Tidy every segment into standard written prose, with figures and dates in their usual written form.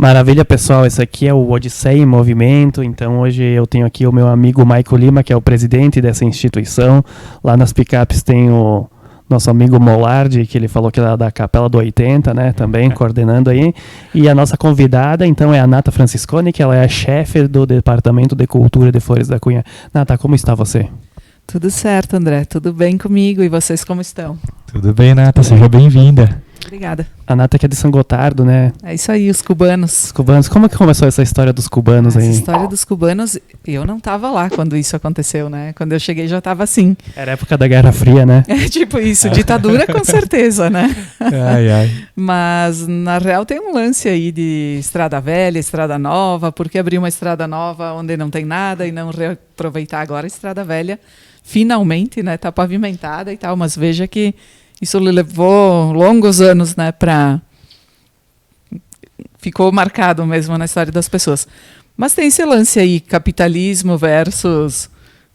Maravilha, pessoal. Esse aqui é o Odisseia em Movimento. Então, hoje eu tenho aqui o meu amigo Maico Lima, que é o presidente dessa instituição. Lá nas picapes tem o nosso amigo Molardi, que ele falou que era da Capela do 80, né? Também coordenando aí. E a nossa convidada, então, é a Nata Francisconi, que ela é a chefe do Departamento de Cultura de Flores da Cunha. Nata, como está você? Tudo certo, André. Tudo bem comigo. E vocês como estão? Tudo bem, Nata. Seja bem-vinda. Obrigada. A Nata que é de São Gotardo, né? É isso aí, os cubanos. Os cubanos. Como é que começou essa história dos cubanos aí? Essa história dos cubanos, eu não estava lá quando isso aconteceu, né? Quando eu cheguei já estava assim. Era a época da Guerra Fria, né? É tipo isso, ditadura com certeza, né? Ai, ai. Mas, na real, tem um lance aí de estrada velha, estrada nova, porque abrir uma estrada nova onde não tem nada e não reaproveitar agora a estrada velha, finalmente, né? Tá pavimentada e tal, mas veja que isso levou longos anos, né, ficou marcado mesmo na história das pessoas. Mas tem esse lance aí, capitalismo versus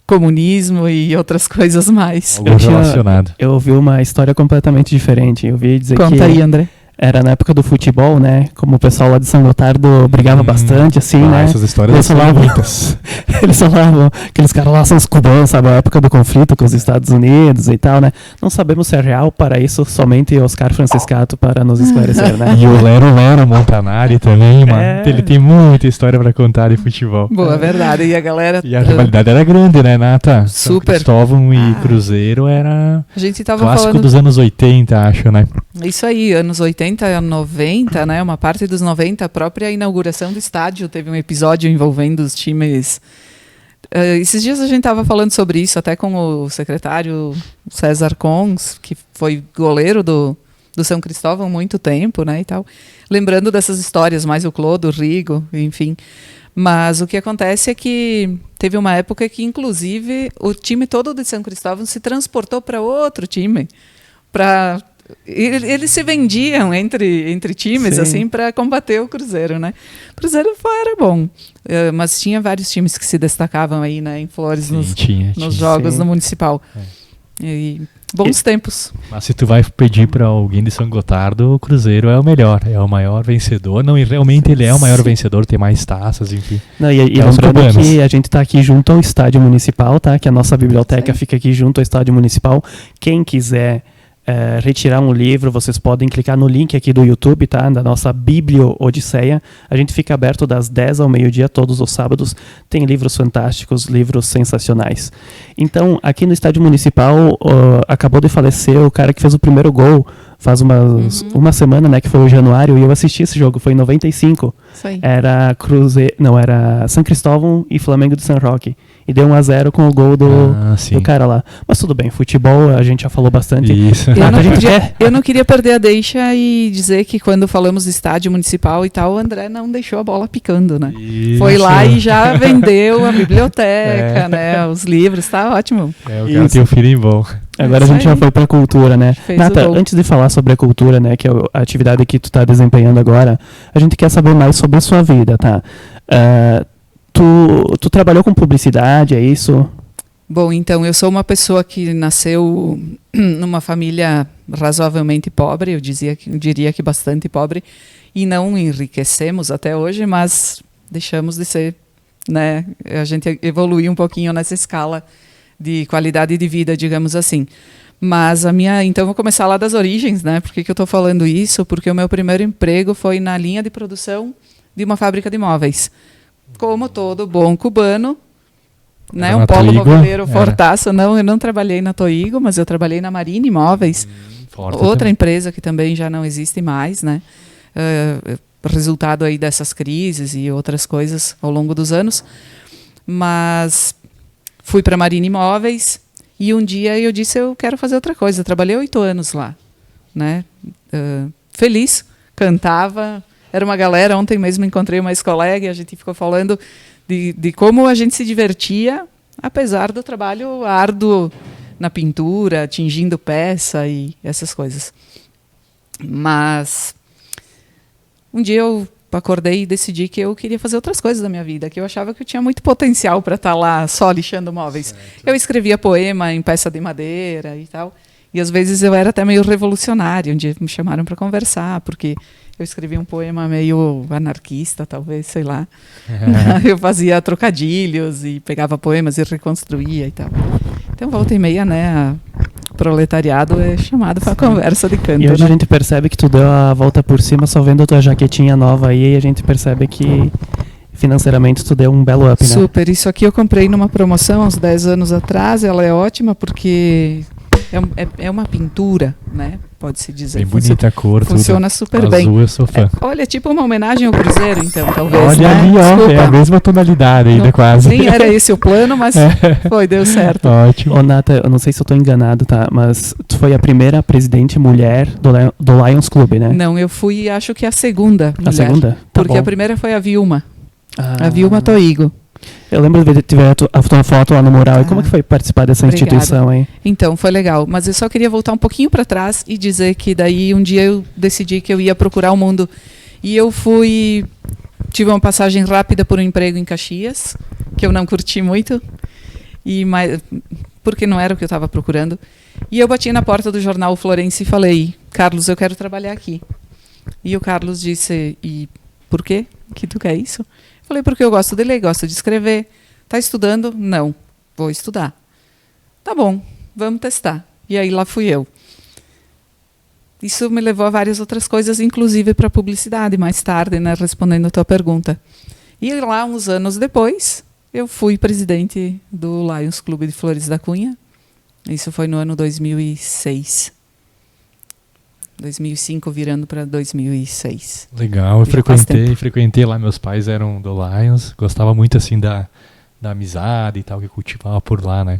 comunismo e outras coisas mais. Algo relacionado. Eu ouvi uma história completamente diferente. Eu ouvi dizer Conta aí, André. era na época do futebol, né? Como o pessoal lá de São Gotardo brigava bastante, assim, né? Essas histórias Eles são falavam, muitas. eles falavam, aqueles caras lá são os cubanos, sabe? A época do conflito com os Estados Unidos e tal, né? Não sabemos se é real, para isso somente Oscar Franciscato para nos esclarecer, né? E o Lero Montanari também, mano. Ele tem muita história pra contar de futebol. Boa, verdade. E a galera... E a rivalidade era grande, né, Nata? São Super. Cristóvão e Cruzeiro era A gente tava clássico falando... dos anos 80, acho, né? Isso aí, anos 80 a 90, né? Uma parte dos 90, a própria inauguração do estádio teve um episódio envolvendo os times. Esses dias a gente estava falando sobre isso, até com o secretário César Cons, que foi goleiro do São Cristóvão há muito tempo, né? E tal. Lembrando dessas histórias, mais o Clodo, o Rigo, enfim. Mas o que acontece é que teve uma época que, inclusive, o time todo de São Cristóvão se transportou para outro time. Eles se vendiam entre times, Sim, assim, para combater o Cruzeiro, né? O Cruzeiro era bom, mas tinha vários times que se destacavam aí, né, em Flores, Sim, nos tinha. jogos Sim. no Municipal. E bons tempos. Mas se tu vai pedir pra alguém de São Gotardo, o Cruzeiro é o melhor, é o maior vencedor. Não, e realmente ele é o maior vencedor, tem mais taças, enfim. Não, e É os lembrando cubanos. que a gente está aqui junto ao Estádio Municipal, tá? Que a nossa biblioteca Sim. fica aqui junto ao Estádio Municipal. Quem quiser retirar um livro, vocês podem clicar no link aqui do YouTube, tá? Da nossa Biblio Odisseia. A gente fica aberto das 10 ao meio-dia, todos os sábados. Tem livros fantásticos, livros sensacionais. Então, aqui no Estádio Municipal, acabou de falecer o cara que fez o primeiro gol faz uma semana, né? Que foi o Januário, e eu assisti esse jogo, foi em 95. Isso aí. Era era São Cristóvão e Flamengo de São Roque. E deu 1-0 com o gol do cara lá. Mas tudo bem, futebol a gente já falou bastante. Isso. Eu não queria perder a deixa e dizer que quando falamos de estádio municipal e tal, o André não deixou a bola picando, né? Isso. Foi lá e já vendeu a biblioteca, né? Os livros, tá ótimo. O cara tem um filho bom. Agora a gente já foi pra cultura, né? Fez Nata, o gol. antes de falar sobre a cultura, né, que é a atividade que tu tá desempenhando agora, a gente quer saber mais sobre a sua vida, tá? Tu trabalhou com publicidade, é isso? Bom, então, eu sou uma pessoa que nasceu numa família razoavelmente pobre, eu diria que bastante pobre, e não enriquecemos até hoje, mas deixamos de ser, né? A gente evoluiu um pouquinho nessa escala de qualidade de vida, digamos assim. Mas então vou começar lá das origens, né? Por que eu estou falando isso? Porque o meu primeiro emprego foi na linha de produção de uma fábrica de móveis. Como todo bom cubano, né? Um polo moveleiro fortaço. Não, eu não trabalhei na Toigo, mas eu trabalhei na Marine Móveis, outra empresa que também já não existe mais, né? Resultado aí dessas crises e outras coisas ao longo dos anos. Mas fui para a Marine Móveis e um dia eu disse, eu quero fazer outra coisa. Eu trabalhei 8 anos lá, né? Feliz, cantava. Era uma galera, ontem mesmo encontrei uma ex-colega e a gente ficou falando de como a gente se divertia, apesar do trabalho árduo na pintura, tingindo peça e essas coisas. Mas um dia eu acordei e decidi que eu queria fazer outras coisas da minha vida, que eu achava que eu tinha muito potencial para estar lá só lixando móveis. Certo. Eu escrevia poema em peça de madeira e tal. E às vezes eu era até meio revolucionária. Um dia me chamaram para conversar, porque eu escrevi um poema meio anarquista, talvez, sei lá. Eu fazia trocadilhos e pegava poemas e reconstruía e tal. Então, volta e meia, né, o proletariado é chamado para conversa de canto. E hoje né? a gente percebe que tu deu a volta por cima só vendo a tua jaquetinha nova aí, e a gente percebe que financeiramente tu deu um belo up, né? Super. Isso aqui eu comprei numa promoção há uns 10 anos atrás. Ela é ótima porque é uma pintura, né? Pode-se dizer. Bem bonita a cor, funciona tudo. super Azul, bem. eu sou fã. Olha, tipo uma homenagem ao Cruzeiro, então, talvez. Olha né? ali, ó, Desculpa. é a mesma tonalidade ainda, quase. Nem era esse o plano, mas foi, deu certo. Ótimo. Ô, Nata, eu não sei se eu tô enganado, tá? Mas tu foi a primeira presidente mulher do Lions Club, né? Não, eu fui, acho que a segunda mulher. A segunda? Tá Porque bom. a primeira foi a Vilma. Ah. A Vilma Toigo. Eu lembro de ver a tua foto lá no mural. E como é que foi participar dessa Obrigada. instituição aí? Então, foi legal. Mas eu só queria voltar um pouquinho para trás e dizer que daí um dia eu decidi que eu ia procurar o mundo. E eu tive uma passagem rápida por um emprego em Caxias, que eu não curti muito, porque não era o que eu estava procurando. E eu bati na porta do jornal Florense e falei: Carlos, eu quero trabalhar aqui. E o Carlos disse: e por quê que tu quer isso? Falei: porque eu gosto de ler, gosto de escrever. Tá estudando? Não. Vou estudar. Tá bom, vamos testar. E aí lá fui eu. Isso me levou a várias outras coisas, inclusive para publicidade, mais tarde, né, respondendo a tua pergunta. E lá, uns anos depois, eu fui presidente do Lions Clube de Flores da Cunha. Isso foi no ano 2006. 2005 virando para 2006. Legal, eu Já faz frequentei lá, meus pais eram do Lions, gostava muito assim da amizade e tal que cultivava por lá, né?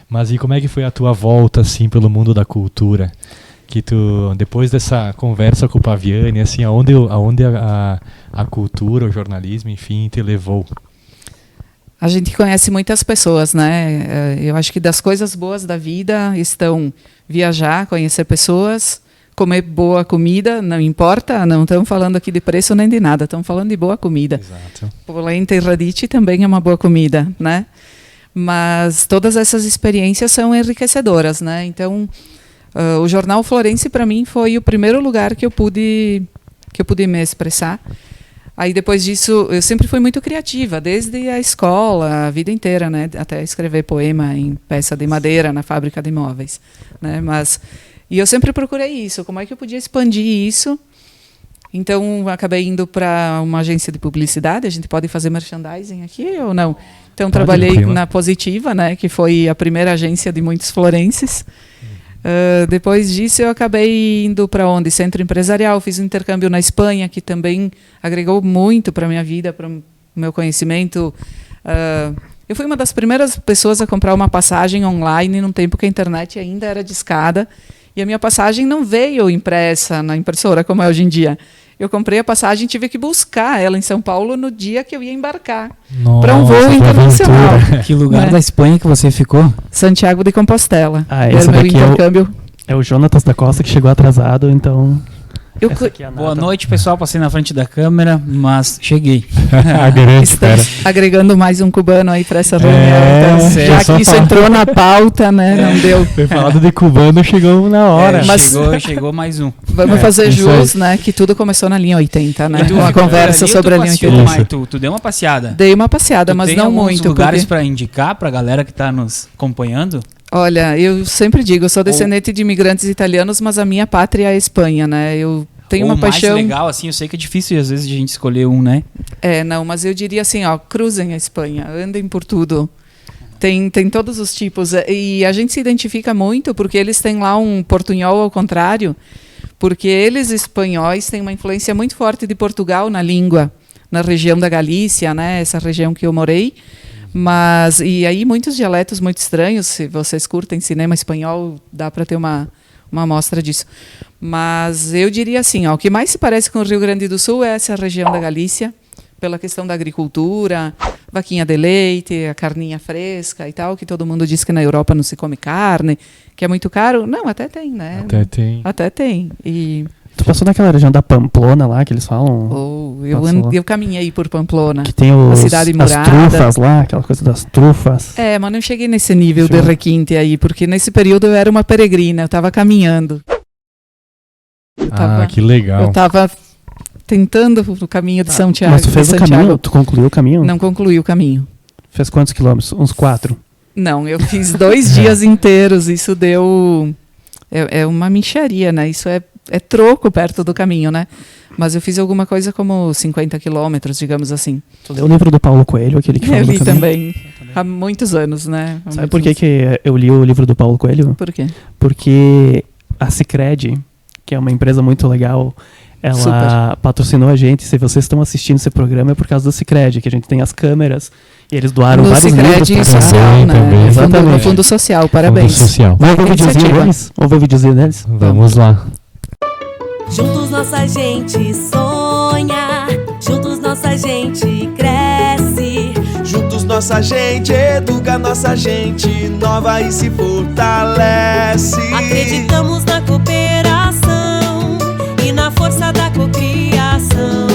Mas e como é que foi a tua volta assim pelo mundo da cultura? Que tu, depois dessa conversa com o Paviani, assim, aonde a cultura, o jornalismo, enfim, te levou? A gente conhece muitas pessoas, né? Eu acho que das coisas boas da vida estão viajar, conhecer pessoas, comer boa comida, não importa, não estamos falando aqui de preço nem de nada, estamos falando de boa comida. Exato. Polenta e radicchio também é uma boa comida, né? Mas todas essas experiências são enriquecedoras, né? Então, o Jornal Florense para mim foi o primeiro lugar que eu pude me expressar. Aí depois disso, eu sempre fui muito criativa, desde a escola, a vida inteira, né? Até escrever poema em peça de madeira na fábrica de móveis, né? E eu sempre procurei isso, como é que eu podia expandir isso. Então, acabei indo para uma agência de publicidade. A gente pode fazer merchandising aqui ou não? Então, trabalhei na Positiva, né, que foi a primeira agência de muitos florenses. Depois disso, eu acabei indo para onde? Centro Empresarial. Fiz um intercâmbio na Espanha, que também agregou muito para a minha vida, para o meu conhecimento. Eu fui uma das primeiras pessoas a comprar uma passagem online num tempo que a internet ainda era discada. E a minha passagem não veio impressa na impressora, como é hoje em dia. Eu comprei a passagem e tive que buscar ela em São Paulo no dia que eu ia embarcar para um voo internacional. Que lugar da Espanha que você ficou? Santiago de Compostela. Esse meu daqui intercâmbio. é o Jonatas da Costa, que chegou atrasado, então... Boa noite, pessoal. Passei na frente da câmera, mas cheguei. Agregando mais um cubano aí para essa reunião. Então, já que isso entrou na pauta, né? Não deu. Foi falado de cubano, chegou na hora. Mas chegou mais um. Vamos fazer jus, né? Que tudo começou na linha 80, né? Uma conversa sobre a linha 80. Tu deu uma passeada? Dei uma passeada, mas não muito. Tem lugares para indicar para a galera que está nos acompanhando? Olha, eu sempre digo, eu sou descendente de imigrantes italianos, mas a minha pátria é a Espanha, né? Eu tenho uma paixão... O mais legal, assim, eu sei que é difícil às vezes a gente escolher um, né? Não, mas eu diria assim, ó, cruzem a Espanha, andem por tudo. Tem todos os tipos. E a gente se identifica muito porque eles têm lá um portunhol ao contrário, porque eles, espanhóis, têm uma influência muito forte de Portugal na língua, na região da Galícia, né? Essa região que eu morei. E aí muitos dialetos muito estranhos. Se vocês curtem cinema espanhol, dá para ter uma amostra disso. Mas eu diria assim, ó, o que mais se parece com o Rio Grande do Sul é essa região da Galícia, pela questão da agricultura, vaquinha de leite, a carninha fresca e tal, que todo mundo diz que na Europa não se come carne, que é muito caro. Não, até tem, né? Até tem. E passou naquela região da Pamplona lá, que eles falam? Eu caminhei por Pamplona. Que tem a cidade as murada. trufas lá, aquela coisa das trufas. Mas não cheguei nesse nível de requinte aí, porque nesse período eu era uma peregrina, eu estava caminhando. Que legal. Eu estava tentando o caminho de Santiago. Mas tu fez o caminho? Tu concluiu o caminho? Não concluí o caminho. Fez quantos quilômetros? Uns 4? Não, eu fiz 2 dias inteiros, isso deu... É uma mixaria, né? Isso é troco perto do caminho, né? Mas eu fiz alguma coisa como 50 quilômetros, digamos assim. Tu leu o livro do Paulo Coelho, aquele que fala do caminho? Eu li também, há muitos anos, né? Sabe por que eu li o livro do Paulo Coelho? Por quê? Porque a Sicredi, que é uma empresa muito legal, ela patrocinou a gente. Se vocês estão assistindo esse programa é por causa do Sicredi, que a gente tem as câmeras e eles doaram vários livros pra social, né? Também. Exatamente. No Fundo Social, parabéns. Fundo Social. Vamos ver o videozinho deles? Vamos ver o videozinho deles? Vamos lá. Juntos nossa gente sonha, juntos nossa gente cresce. Juntos nossa gente educa, nossa gente nova e se fortalece. Acreditamos na cooperação e na força da cocriação,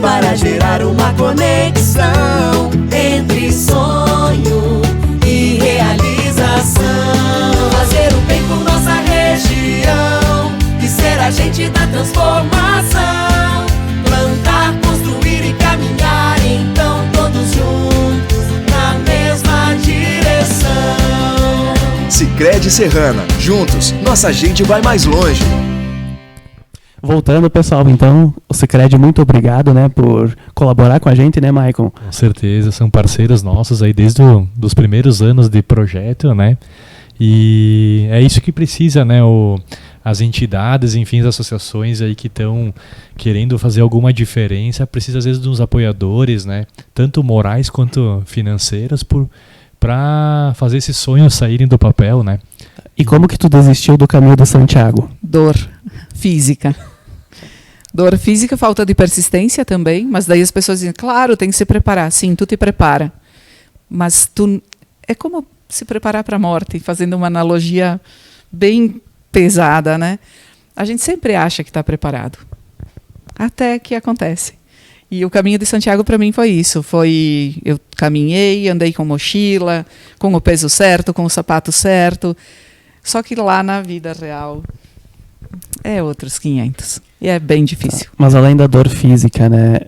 para gerar uma conexão entre sonho e realização. Fazer o bem por nossa região e ser agente da transformação. Plantar, construir e caminhar, então todos juntos na mesma direção. Sicredi Serrana, juntos nossa gente vai mais longe. Voltando, pessoal, então, o Sicredi, muito obrigado, né, por colaborar com a gente, né, Maicon? Com certeza, são parceiros nossos aí desde os primeiros anos de projeto, né? E é isso que precisa, né? As entidades, enfim, as associações aí que estão querendo fazer alguma diferença, precisa às vezes de uns apoiadores, né? Tanto morais quanto financeiros, para fazer esses sonhos saírem do papel, né? E como que tu desistiu do caminho de Santiago? Dor física. Dor física, falta de persistência também, mas daí as pessoas dizem, claro, tem que se preparar. Sim, tu te prepara. Mas é como se preparar para a morte, fazendo uma analogia bem pesada, né? A gente sempre acha que está preparado, até que acontece. E o caminho de Santiago para mim foi isso. Eu caminhei, andei com mochila, com o peso certo, com o sapato certo. Só que lá na vida real é outros 500. E é bem difícil. Mas além da dor física, né?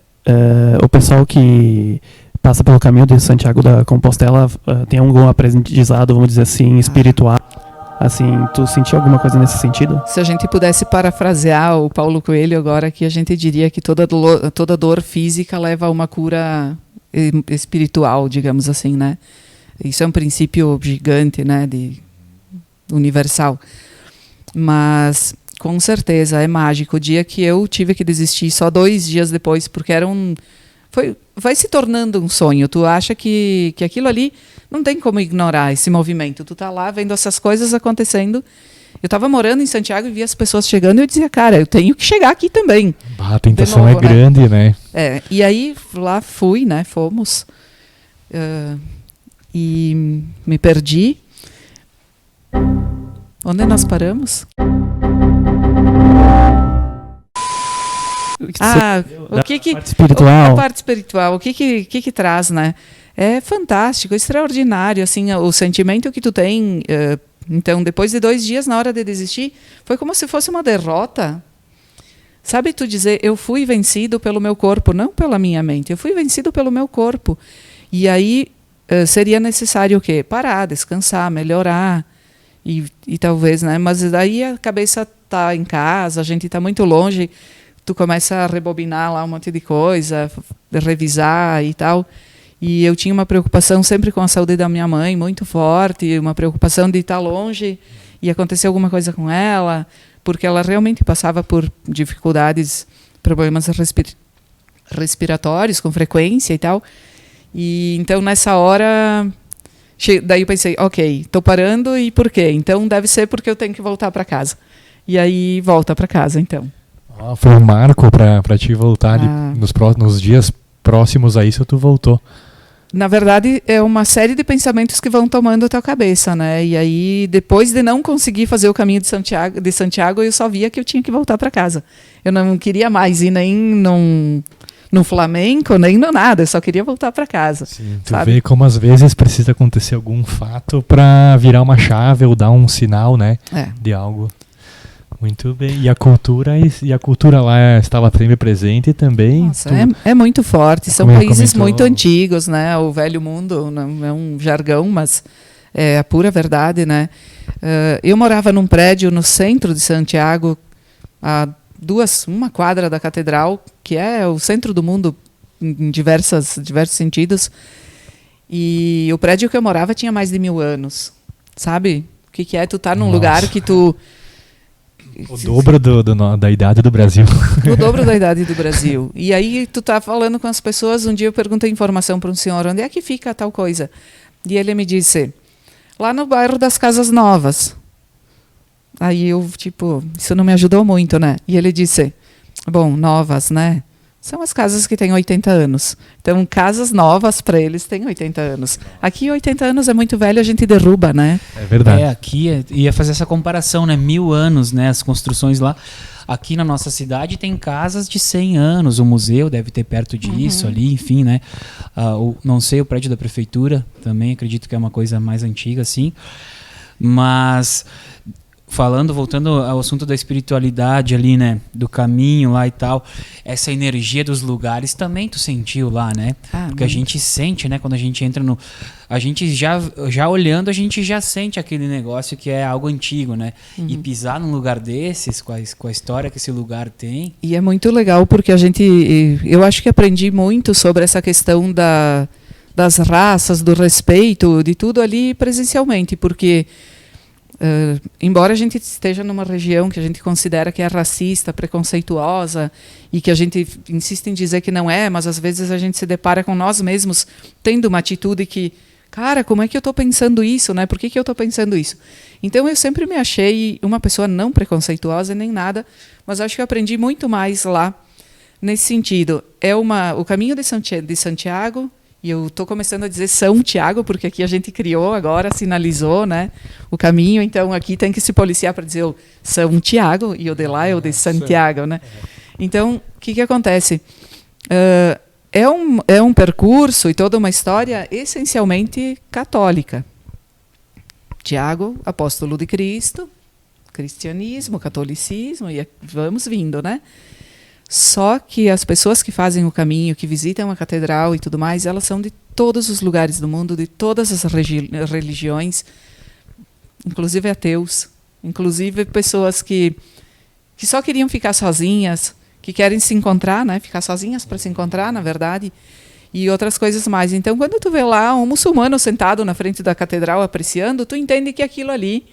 O pessoal que passa pelo caminho de Santiago da Compostela tem algum aprendizado, vamos dizer assim, espiritual? Assim, tu sentiu alguma coisa nesse sentido? Se a gente pudesse parafrasear o Paulo Coelho agora, que a gente diria que toda dor física leva a uma cura espiritual, digamos assim, né? Isso é um princípio gigante, né? Universal. Mas com certeza é mágico. O dia que eu tive que desistir, só 2 dias depois, porque vai se tornando um sonho. Tu acha que aquilo ali não tem como ignorar esse movimento. Tu tá lá vendo essas coisas acontecendo. Eu estava morando em Santiago e via as pessoas chegando e eu dizia, cara, eu tenho que chegar aqui também. A tentação é grande, né? E aí lá fui, né? Fomos. E me perdi. Onde nós paramos? O que parte espiritual. A parte espiritual, o que traz, né? É fantástico, extraordinário, assim, o sentimento que tu tem. Então, depois de 2 dias, na hora de desistir, foi como se fosse uma derrota. Sabe, tu dizer, eu fui vencido pelo meu corpo, não pela minha mente, eu fui vencido pelo meu corpo. E aí seria necessário o quê? Parar, descansar, melhorar. E talvez, né? Mas daí a cabeça tá em casa, a gente tá muito longe, tu começa a rebobinar lá um monte de coisa, revisar e tal. E eu tinha uma preocupação sempre com a saúde da minha mãe, muito forte, uma preocupação de estar longe e acontecer alguma coisa com ela, porque ela realmente passava por dificuldades, problemas respiratórios com frequência e tal. E então, nessa hora, daí eu pensei, ok, estou parando e por quê? Então, deve ser porque eu tenho que voltar para casa. E aí, volta para casa, então. Foi um marco para ti voltar nos dias próximos a isso, tu voltou. na verdade, é uma série de pensamentos que vão tomando a tua cabeça, né? E aí, depois de não conseguir fazer o caminho de Santiago, eu só via que eu tinha que voltar para casa. Eu não queria mais ir nem no flamenco, nem no nada. Eu só queria voltar para casa. Sim, tu vê como às vezes precisa acontecer algum fato para virar uma chave ou dar um sinal, né? De algo. Muito bem. E a cultura lá estava sempre presente também? Nossa, é muito forte. São países muito antigos, né? O velho mundo não é um jargão, mas é a pura verdade, né? Eu morava num prédio no centro de Santiago, uma quadra da catedral, que é o centro do mundo em diversos sentidos. E o prédio que eu morava tinha mais de 1000 anos. Sabe? O que é tu tá num lugar que tu... O dobro da idade do Brasil. O dobro da idade do Brasil. E aí tu tá falando com as pessoas, um dia eu perguntei informação para um senhor, onde é que fica tal coisa? E ele me disse, lá no bairro das Casas Novas. Aí eu, isso não me ajudou muito, né? E ele disse, bom, novas, né? São as casas que têm 80 anos. Então, casas novas para eles têm 80 anos. Aqui, 80 anos é muito velho, a gente derruba, né? É verdade. Aqui ia fazer essa comparação, né? 1000 anos, né? As construções lá. Aqui na nossa cidade tem casas de 100 anos. O museu deve ter perto disso ali, enfim, né? Não sei, o prédio da prefeitura também, acredito que é uma coisa mais antiga, assim. Mas... voltando ao assunto da espiritualidade ali, né, do caminho lá e tal, essa energia dos lugares também tu sentiu lá, né? Porque a gente sente, né, quando a gente entra a gente já olhando, a gente já sente aquele negócio que é algo antigo, né? E pisar num lugar desses, com a história que esse lugar tem. E é muito legal porque eu acho que aprendi muito sobre essa questão das raças, do respeito, de tudo ali presencialmente, porque... embora a gente esteja numa região que a gente considera que é racista, preconceituosa e que a gente insiste em dizer que não é, mas às vezes a gente se depara com nós mesmos tendo uma atitude que, cara, como é que eu estou pensando isso, né? Por que eu estou pensando isso? Então eu sempre me achei uma pessoa não preconceituosa nem nada, mas acho que eu aprendi muito mais lá nesse sentido. O caminho de Santiago. E eu estou começando a dizer São Tiago, porque aqui a gente criou agora, sinalizou, né, o caminho. Então, aqui tem que se policiar para dizer o São Tiago e o de lá é o de Santiago, né? Então, o que acontece? É um percurso e toda uma história essencialmente católica. Tiago, apóstolo de Cristo, cristianismo, catolicismo, e vamos vindo, né? Só que as pessoas que fazem o caminho, que visitam a catedral e tudo mais, elas são de todos os lugares do mundo, de todas as religiões, inclusive ateus, inclusive pessoas que só queriam ficar sozinhas, que querem se encontrar, né? Ficar sozinhas para se encontrar, na verdade, e outras coisas mais. Então, quando tu vê lá um muçulmano sentado na frente da catedral apreciando, tu entende que aquilo ali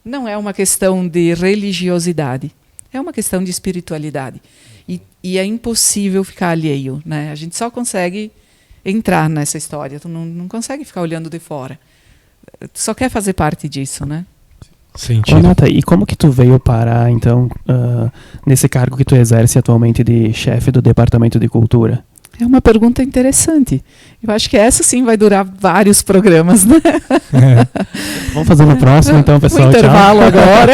não é uma questão de religiosidade, é uma questão de espiritualidade. E é impossível ficar alheio, né? A gente só consegue entrar nessa história, tu não consegue ficar olhando de fora. Tu só quer fazer parte disso, né? Renata, e como que tu veio parar, então, nesse cargo que tu exerce atualmente de chefe do Departamento de Cultura? É uma pergunta interessante. Eu acho que essa sim vai durar vários programas, né? Vamos fazer no próximo, então, pessoal. Um intervalo tchau. agora.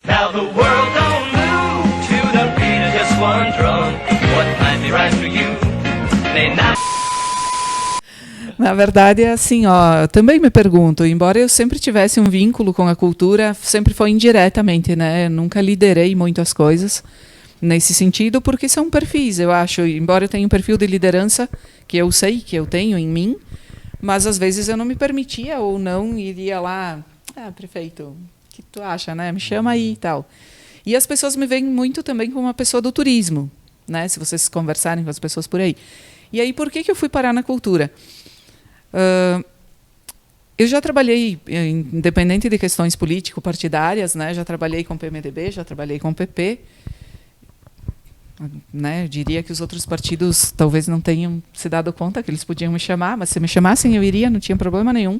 Now the world don't move to the beat of just one drum. What might be right for you may not. Na verdade é assim, eu também me pergunto, embora eu sempre tivesse um vínculo com a cultura, sempre foi indiretamente, né? Eu nunca liderei muito as coisas nesse sentido, porque são perfis, eu acho, embora eu tenha um perfil de liderança que eu sei que eu tenho em mim, mas às vezes eu não me permitia ou não iria lá, prefeito, que tu acha, né? Me chama aí e tal. E as pessoas me veem muito também como uma pessoa do turismo, né? Se vocês conversarem com as pessoas por aí. E aí, por que eu fui parar na cultura? Eu já trabalhei, independente de questões político-partidárias, né? Já trabalhei com o PMDB, já trabalhei com o PP. Né? Eu diria que os outros partidos talvez não tenham se dado conta que eles podiam me chamar, mas se me chamassem eu iria, não tinha problema nenhum.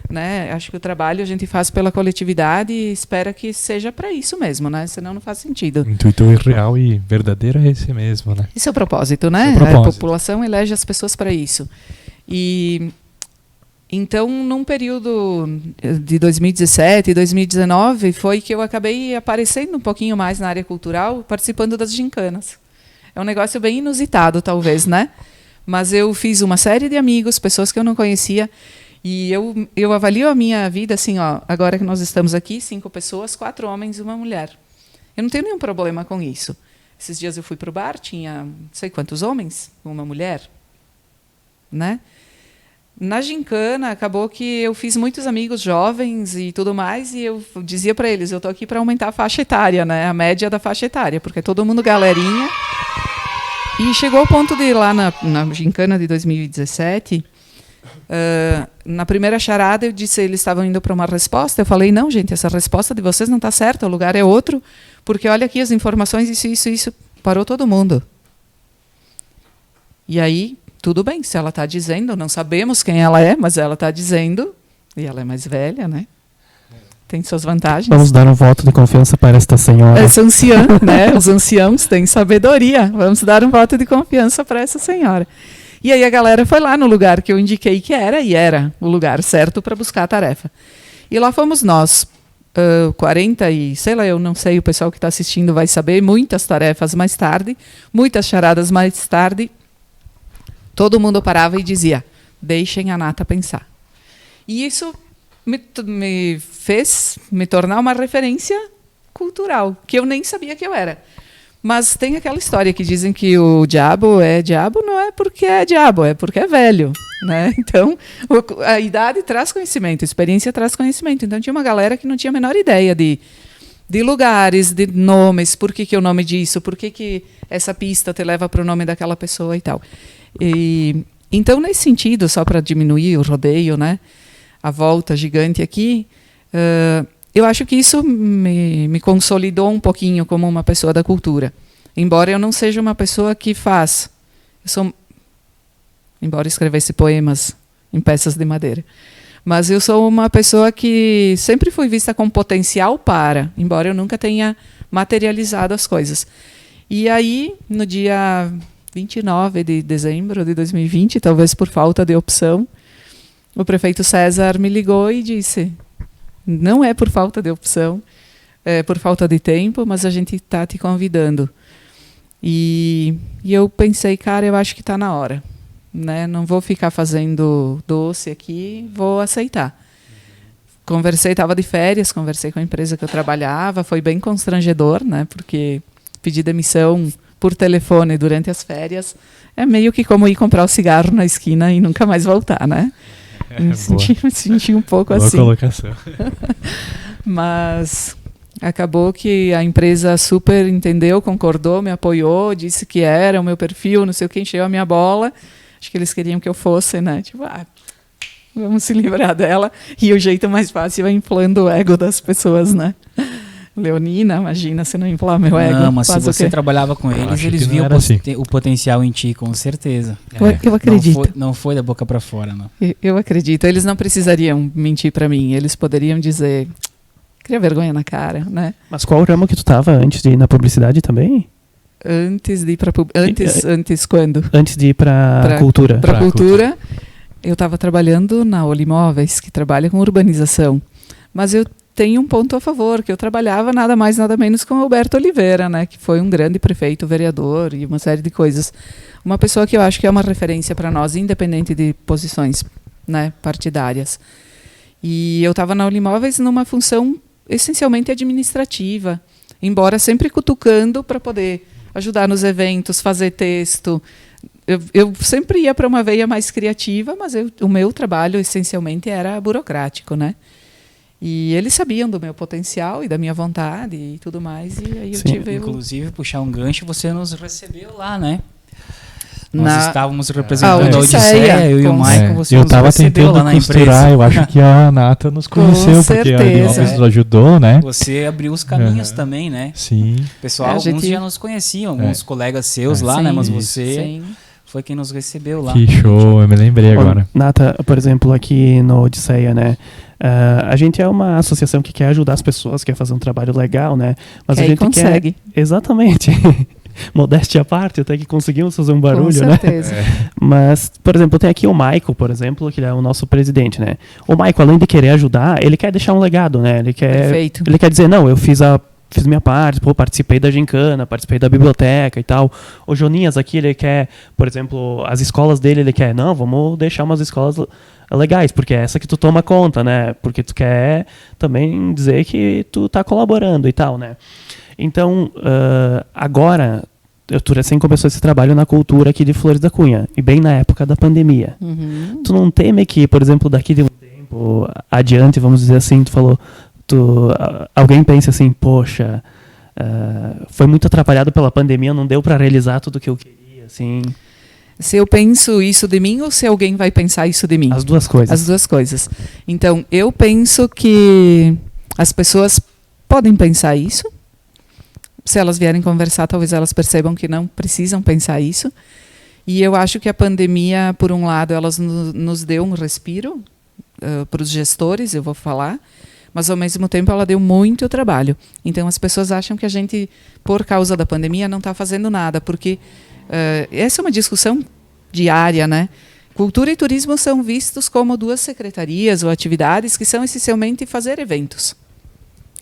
Né? Acho que o trabalho a gente faz pela coletividade e espera que seja para isso mesmo, né? Senão não faz sentido. O intuito real e verdadeiro é esse mesmo, né? Esse é o propósito, né? É o propósito. A população elege as pessoas para isso. E então, num período de 2017 e 2019, foi que eu acabei aparecendo um pouquinho mais na área cultural, participando das gincanas. É um negócio bem inusitado, talvez, né? Mas eu fiz uma série de amigos, pessoas que eu não conhecia, e eu avalio a minha vida assim, ó, agora que nós estamos aqui, 5 pessoas, 4 homens e uma mulher. Eu não tenho nenhum problema com isso. Esses dias eu fui para o bar, tinha não sei quantos homens, uma mulher, né? Na gincana, acabou que eu fiz muitos amigos jovens e tudo mais, e eu dizia para eles, eu estou aqui para aumentar a faixa etária, né? A média da faixa etária, porque todo mundo galerinha. E chegou ao ponto de ir lá na gincana de 2017, na primeira charada eu disse, eles estavam indo para uma resposta, eu falei, não, gente, essa resposta de vocês não está certa, o lugar é outro, porque olha aqui as informações, isso, parou todo mundo. E aí, tudo bem, se ela está dizendo, não sabemos quem ela é, mas ela está dizendo, e ela é mais velha, né? Tem suas vantagens. Vamos dar um voto de confiança para esta senhora. Essa anciã, né? Os anciãos têm sabedoria. Vamos dar um voto de confiança para essa senhora. E aí a galera foi lá no lugar que eu indiquei que era, e era o lugar certo para buscar a tarefa. E lá fomos nós, 40 e, sei lá, eu não sei, o pessoal que está assistindo vai saber, muitas tarefas mais tarde, muitas charadas mais tarde. Todo mundo parava e dizia, deixem a Nata pensar. E isso me fez me tornar uma referência cultural, que eu nem sabia que eu era. Mas tem aquela história que dizem que o diabo, não é porque é diabo, é porque é velho, né? Então, a idade traz conhecimento, a experiência traz conhecimento. Então, tinha uma galera que não tinha a menor ideia de lugares, de nomes, por que o nome disso, por que essa pista te leva para o nome daquela pessoa e tal. E, então, nesse sentido, só para diminuir o rodeio, né? A volta gigante aqui, eu acho que isso me consolidou um pouquinho como uma pessoa da cultura. Embora eu não seja uma pessoa que faz. Embora escrevesse poemas em peças de madeira. Mas eu sou uma pessoa que sempre fui vista com potencial para, embora eu nunca tenha materializado as coisas. E aí, no dia 29 de dezembro de 2020, talvez por falta de opção, o prefeito César me ligou e disse, não é por falta de opção, é por falta de tempo, mas a gente está te convidando. E eu pensei, cara, eu acho que está na hora. Né? Não vou ficar fazendo doce aqui, vou aceitar. Conversei, estava de férias, conversei com a empresa que eu trabalhava, foi bem constrangedor, né? Porque pedir demissão por telefone durante as férias é meio que como ir comprar o cigarro na esquina e nunca mais voltar, né? Me senti um pouco boa assim. Colocação. Mas acabou que a empresa super entendeu, concordou, me apoiou, disse que era o meu perfil, não sei o que, encheu a minha bola. Acho que eles queriam que eu fosse, né? Tipo, vamos se livrar dela. E o jeito mais fácil é inflando o ego das pessoas, né? Leonina, imagina se não inflar meu ego. Não, mas se você trabalhava com eles, eles viam o potencial em ti, com certeza. Eu acredito. Não foi da boca para fora, não. Eu acredito. Eles não precisariam mentir para mim. Eles poderiam dizer, cria vergonha na cara, né? Mas qual ramo que tu estava antes de ir na publicidade também? Antes de ir para antes quando? Antes de ir para cultura. Para cultura, eu estava trabalhando na Olimóveis, que trabalha com urbanização. Mas eu tenho um ponto a favor, que eu trabalhava nada mais, nada menos com Alberto Oliveira, né, que foi um grande prefeito, vereador e uma série de coisas. Uma pessoa que eu acho que é uma referência para nós, independente de posições, né, partidárias. E eu estava na Olimóveis numa função essencialmente administrativa, embora sempre cutucando para poder ajudar nos eventos, fazer texto. Eu sempre ia para uma veia mais criativa, mas o meu trabalho essencialmente era burocrático, né? E eles sabiam do meu potencial e da minha vontade e tudo mais. E aí eu tive. Inclusive, puxar um gancho, você nos recebeu lá, né? Nós estávamos representando a Odisseia, eu e o Maicon, você eu nos estava recebeu tentando lá na costurar, empresa. eu acho que a Nata nos conheceu, porque a Olimóveis nos ajudou, né? Você abriu os caminhos também, né? Sim. Pessoal, alguns já nos conheciam, alguns colegas seus lá, né? Mas você foi quem nos recebeu lá. Que show, eu me lembrei agora. Nata, por exemplo, aqui no Odisseia, né? A gente é uma associação que quer ajudar as pessoas, quer fazer um trabalho legal, né? Mas a gente consegue. Exatamente. modéstia à parte, até que conseguimos fazer um Com barulho, né? certeza. Mas, por exemplo, tem aqui o Michael, por exemplo, que ele é o nosso presidente, né? O Michael, além de querer ajudar, ele quer deixar um legado, né? Ele Perfeito. quer dizer, não, eu fiz minha parte, participei da gincana, participei da biblioteca e tal. O Joninhas aqui, ele quer, por exemplo, as escolas dele, ele quer, não, vamos deixar umas escolas legais, porque é essa que tu toma conta, né? Porque tu quer também dizer que tu tá colaborando e tal, né? Então, agora, tu recém começou esse trabalho na cultura aqui de Flores da Cunha, e bem na época da pandemia. Uhum. Tu não teme que, por exemplo, daqui de um tempo adiante, vamos dizer assim, tu falou, alguém pense assim, poxa, foi muito atrapalhado pela pandemia, não deu para realizar tudo o que eu queria, assim. Se eu penso isso de mim ou se alguém vai pensar isso de mim? As duas coisas. As duas coisas. Então, eu penso que as pessoas podem pensar isso. Se elas vierem conversar, talvez elas percebam que não precisam pensar isso. E eu acho que a pandemia, por um lado, elas nos deu um respiro para os gestores, eu vou falar, mas ao mesmo tempo ela deu muito trabalho. Então as pessoas acham que a gente, por causa da pandemia, não está fazendo nada, porque essa é uma discussão diária, né? Cultura e turismo são vistos como duas secretarias ou atividades que são essencialmente fazer eventos.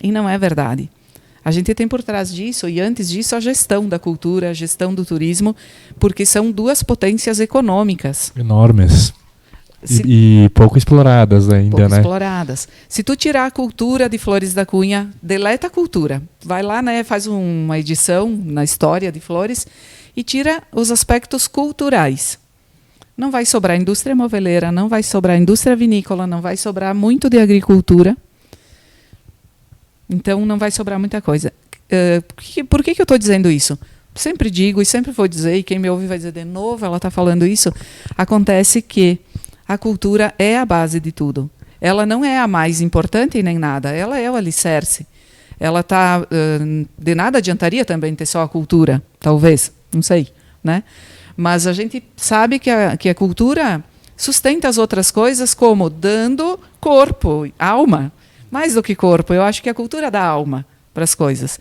E não é verdade. A gente tem por trás disso, e antes disso, a gestão da cultura, a gestão do turismo, porque são duas potências econômicas. Enormes. E pouco exploradas ainda, pouco né? exploradas. Se tu tirar a cultura de Flores da Cunha, deleta a cultura. Vai lá, né, faz uma edição na história de Flores e tira os aspectos culturais. Não vai sobrar indústria moveleira, não vai sobrar indústria vinícola, não vai sobrar muito de agricultura. Então, não vai sobrar muita coisa. Por que eu estou dizendo isso? Sempre digo e sempre vou dizer, e quem me ouve vai dizer de novo, ela está falando isso. Acontece que a cultura é a base de tudo. Ela não é a mais importante nem nada, ela é o alicerce. Ela tá, de nada adiantaria também ter só a cultura, talvez, não sei, né? Mas a gente sabe que a cultura sustenta as outras coisas como dando corpo, alma. Mais do que corpo, eu acho que a cultura dá alma para as coisas.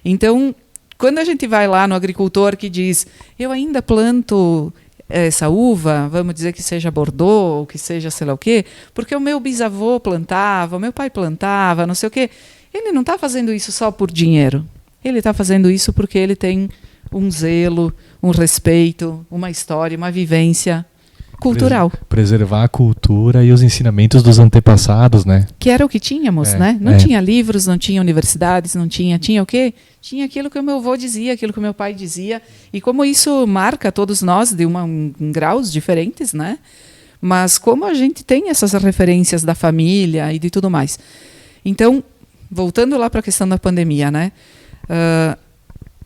Então, quando a gente vai lá no agricultor que diz, eu ainda planto essa uva, vamos dizer que seja Bordeaux, ou que seja sei lá o quê, porque o meu bisavô plantava, o meu pai plantava, não sei o quê. Ele não está fazendo isso só por dinheiro. Ele está fazendo isso porque ele tem um zelo, um respeito, uma história, uma vivência cultural. Preservar a cultura e os ensinamentos dos antepassados, né? Que era o que tínhamos, né? Não tinha livros, não tinha universidades, não tinha... Tinha o quê? Tinha aquilo que o meu avô dizia, aquilo que o meu pai dizia. E como isso marca todos nós de graus diferentes, né? Mas como a gente tem essas referências da família e de tudo mais. Então, voltando lá para a questão da pandemia, né?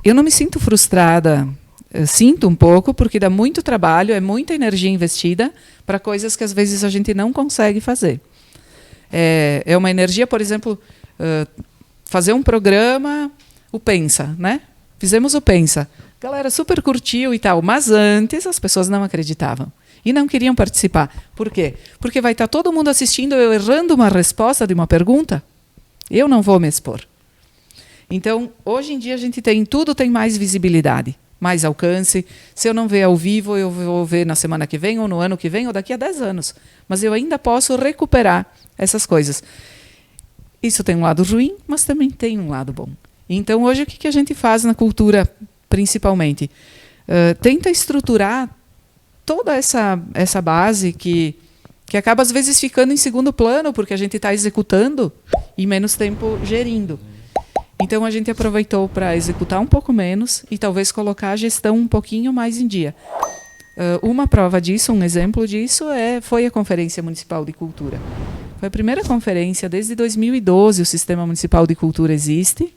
Eu não me sinto frustrada. Eu sinto um pouco, porque dá muito trabalho, é muita energia investida para coisas que às vezes a gente não consegue fazer. É uma energia, por exemplo, fazer um programa, o Pensa, né? Fizemos o Pensa. A galera super curtiu e tal, mas antes as pessoas não acreditavam e não queriam participar. Por quê? Porque vai estar todo mundo assistindo, eu errando uma resposta de uma pergunta, eu não vou me expor. Então, hoje em dia a gente tudo tem mais visibilidade, mais alcance. Se eu não ver ao vivo, eu vou ver na semana que vem, ou no ano que vem, ou daqui a 10 anos. Mas eu ainda posso recuperar essas coisas. Isso tem um lado ruim, mas também tem um lado bom. Então, hoje, o que a gente faz na cultura, principalmente? Tenta estruturar toda essa base que acaba, às vezes, ficando em segundo plano, porque a gente está executando e menos tempo gerindo. Então, a gente aproveitou para executar um pouco menos e talvez colocar a gestão um pouquinho mais em dia. Uma prova disso, um exemplo disso, foi a Conferência Municipal de Cultura. Foi a primeira conferência, desde 2012 o Sistema Municipal de Cultura existe.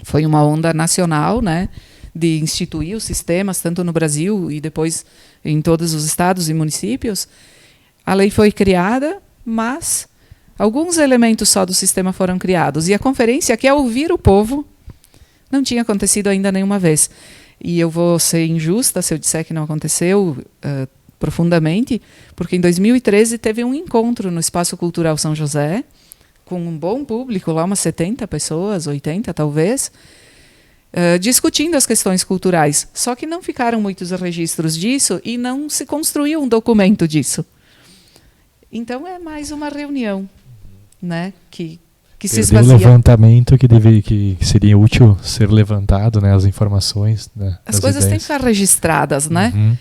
Foi uma onda nacional, né, de instituir os sistemas, tanto no Brasil e depois em todos os estados e municípios. A lei foi criada, mas alguns elementos só do sistema foram criados. E a conferência, que é ouvir o povo, não tinha acontecido ainda nenhuma vez. E eu vou ser injusta se eu disser que não aconteceu profundamente, porque em 2013 teve um encontro no Espaço Cultural São José, com um bom público, lá umas 70 pessoas, 80 talvez, discutindo as questões culturais. Só que não ficaram muitos registros disso e não se construiu um documento disso. Então é mais uma reunião, né, que se Perdeu o esvazia. levantamento que seria útil ser levantado, né, as informações, né, As das coisas têm que ideias. ficar registradas, né? Uhum.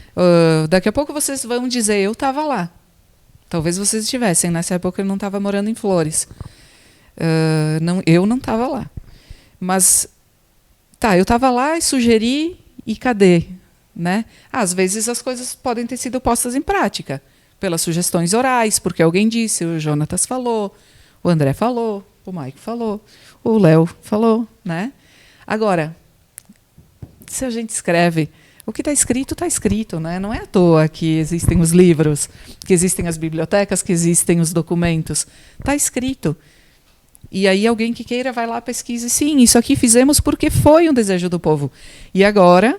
Daqui a pouco vocês vão dizer, eu estava lá. Talvez vocês estivessem. Nessa época eu não estava morando em Flores. Eu não estava lá. Mas, eu estava lá e sugeri, e cadê? Né? Às vezes as coisas podem ter sido postas em prática, pelas sugestões orais, porque alguém disse, o Jonatas falou, o André falou, o Maico falou, o Léo falou. Né? Agora, se a gente escreve, o que está escrito, né? Não é à toa que existem os livros, que existem as bibliotecas, que existem os documentos. Está escrito. E aí alguém que queira vai lá, pesquisa. Sim, isso aqui fizemos porque foi um desejo do povo. E agora,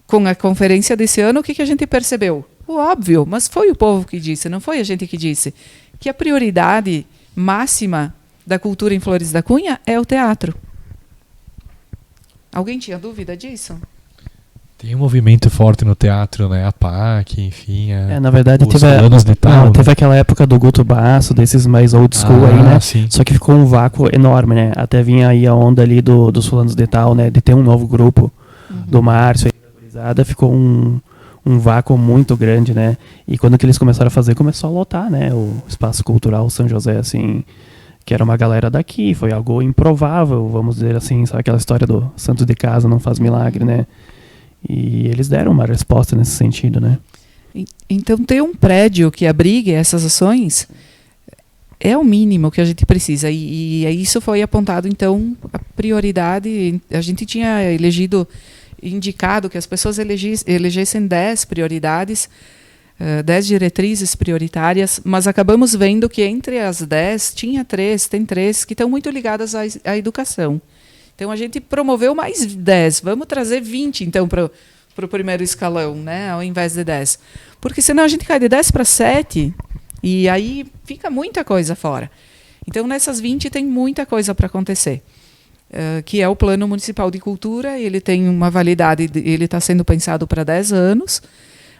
com a conferência desse ano, o que a gente percebeu? O óbvio, mas foi o povo que disse, não foi a gente que disse. Que a prioridade máxima da cultura em Flores da Cunha é o teatro. Alguém tinha dúvida disso? Tem um movimento forte no teatro, né? A PAC, enfim. Na verdade, os planos de tal, né? teve aquela época do Guto Basso, desses mais old school aí, né? Sim. Só que ficou um vácuo enorme, né? Até vinha aí a onda ali dos fulanos de tal, né? De ter um novo grupo do Márcio aí, da gurizada, ficou um vácuo muito grande, né? E quando que eles começaram a fazer, começou a lotar, né? O Espaço Cultural São José, assim, que era uma galera daqui, foi algo improvável, vamos dizer assim, sabe aquela história do santo de casa não faz milagre, né? E eles deram uma resposta nesse sentido, né? Então, ter um prédio que abrigue essas ações é o mínimo que a gente precisa. E isso foi apontado, então, a prioridade. A gente tinha indicado que as pessoas elegessem 10 prioridades, 10 diretrizes prioritárias, mas acabamos vendo que entre as 10 tem 3 que estão muito ligadas à educação. Então, a gente promoveu mais 10. Vamos trazer 20, então, para o primeiro escalão, né, ao invés de 10. Porque, senão, a gente cai de 10 para 7 e aí fica muita coisa fora. Então, nessas 20 tem muita coisa para acontecer, que é o Plano Municipal de Cultura. Ele tem uma validade, ele está sendo pensado para 10 anos,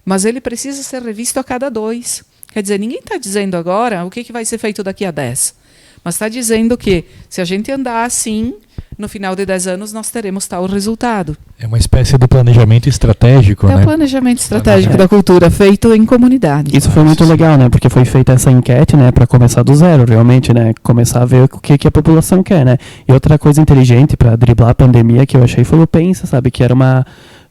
mas ele precisa ser revisto a cada 2. Quer dizer, ninguém está dizendo agora o que vai ser feito daqui a 10. Mas está dizendo que, se a gente andar assim, no final de 10 anos nós teremos tal resultado. É uma espécie de planejamento estratégico, né? É o planejamento estratégico da cultura feito em comunidade. Isso foi muito legal, né? Porque foi feita essa enquete, né? Para começar do zero, realmente, né? Começar a ver o que a população quer, né? E outra coisa inteligente para driblar a pandemia que eu achei foi o Pensa, sabe? Que era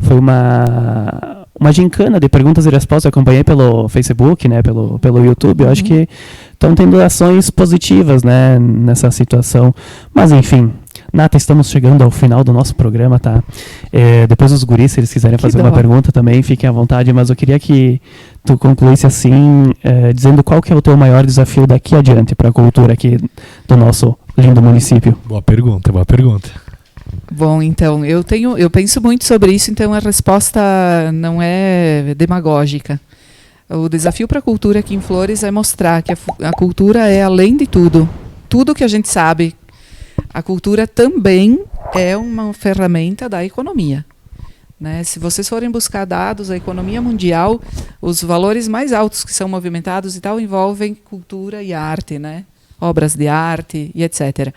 foi uma gincana de perguntas e respostas. Eu acompanhei pelo Facebook, né? Pelo YouTube. Eu acho que estão tendo ações positivas, né? Nessa situação. Mas, enfim... Nata, estamos chegando ao final do nosso programa, tá? Depois os guris, se eles quiserem fazer uma pergunta também, fiquem à vontade, mas eu queria que tu concluísse assim, dizendo qual que é o teu maior desafio daqui adiante para a cultura aqui do nosso lindo município. Boa pergunta. Bom, então, eu penso muito sobre isso, então a resposta não é demagógica. O desafio para a cultura aqui em Flores é mostrar que a cultura é além de tudo. Tudo que a gente sabe. A cultura também é uma ferramenta da economia, né? Se vocês forem buscar dados, a economia mundial, os valores mais altos que são movimentados e tal envolvem cultura e arte, né? Obras de arte e etc.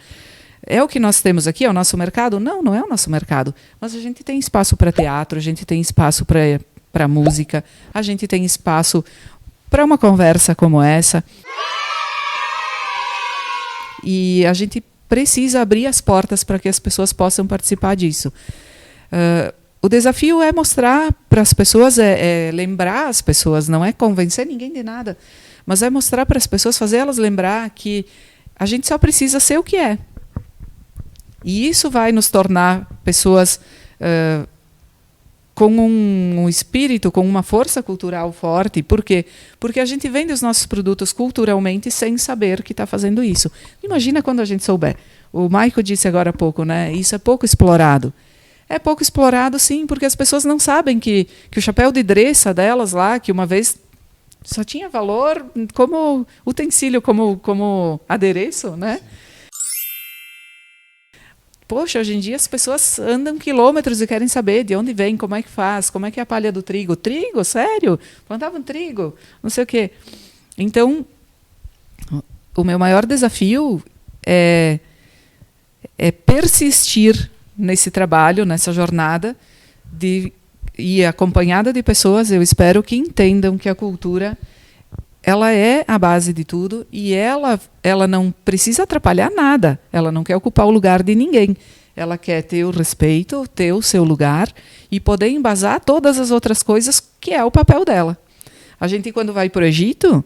É o que nós temos aqui? É o nosso mercado? Não é o nosso mercado. Mas a gente tem espaço para teatro, a gente tem espaço para música, a gente tem espaço para uma conversa como essa. E a gente precisa abrir as portas para que as pessoas possam participar disso. O desafio é mostrar para as pessoas, lembrar as pessoas, não é convencer ninguém de nada, mas é mostrar para as pessoas, fazer elas lembrar que a gente só precisa ser o que é. E isso vai nos tornar pessoas com um espírito, com uma força cultural forte. Por quê? Porque a gente vende os nossos produtos culturalmente sem saber que está fazendo isso. Imagina quando a gente souber. O Maico disse agora há pouco, né? Isso é pouco explorado. É pouco explorado, sim, porque as pessoas não sabem que o chapéu de dreça delas lá, que uma vez só tinha valor como utensílio, como adereço, né? Poxa, hoje em dia as pessoas andam quilômetros e querem saber de onde vem, como é que faz, como é que é a palha do trigo. Trigo? Sério? Plantavam trigo? Não sei o quê. Então, o meu maior desafio é persistir nesse trabalho, nessa jornada, e acompanhada de pessoas, eu espero que entendam que a cultura ela é a base de tudo e ela não precisa atrapalhar nada. Ela não quer ocupar o lugar de ninguém. Ela quer ter o respeito, ter o seu lugar e poder embasar todas as outras coisas que é o papel dela. A gente, quando vai para o Egito,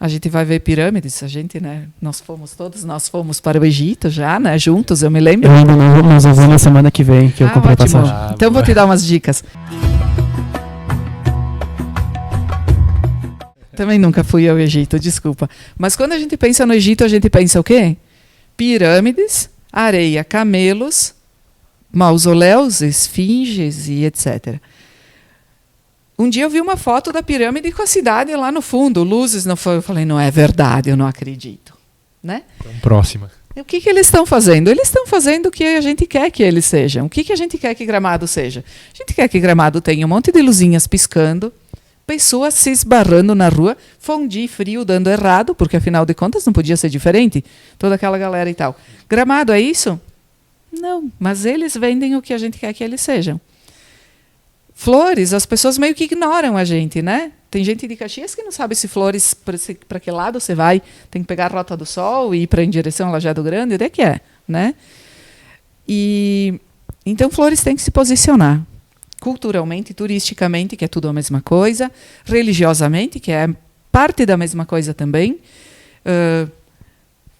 a gente vai ver pirâmides. A gente, né? Nós fomos para o Egito já, né? Juntos, eu me lembro. Eu ainda não vou, mas eu vou na semana que vem, que eu comprei ótimo. passagem. Então vou te dar umas dicas. Também nunca fui ao Egito, desculpa. Mas quando a gente pensa no Egito, a gente pensa o quê? Pirâmides, areia, camelos, mausoléus, esfinges e etc. Um dia eu vi uma foto da pirâmide com a cidade lá no fundo, luzes. Eu falei, não é verdade, eu não acredito. Né? Então, próxima. E o que eles estão fazendo? Eles estão fazendo o que a gente quer que eles sejam. O que a gente quer que Gramado seja? A gente quer que Gramado tenha um monte de luzinhas piscando, pessoas se esbarrando na rua, fondue frio dando errado, porque afinal de contas não podia ser diferente, toda aquela galera e tal. Gramado é isso? Não, mas eles vendem o que a gente quer que eles sejam. Flores, as pessoas meio que ignoram a gente, né? Tem gente de Caxias que não sabe se flores, para que lado você vai, tem que pegar a Rota do Sol e ir para em direção a Lajeado Grande, onde é que é, né? E então flores têm que se posicionar. Culturalmente, turisticamente, que é tudo a mesma coisa, religiosamente, que é parte da mesma coisa também,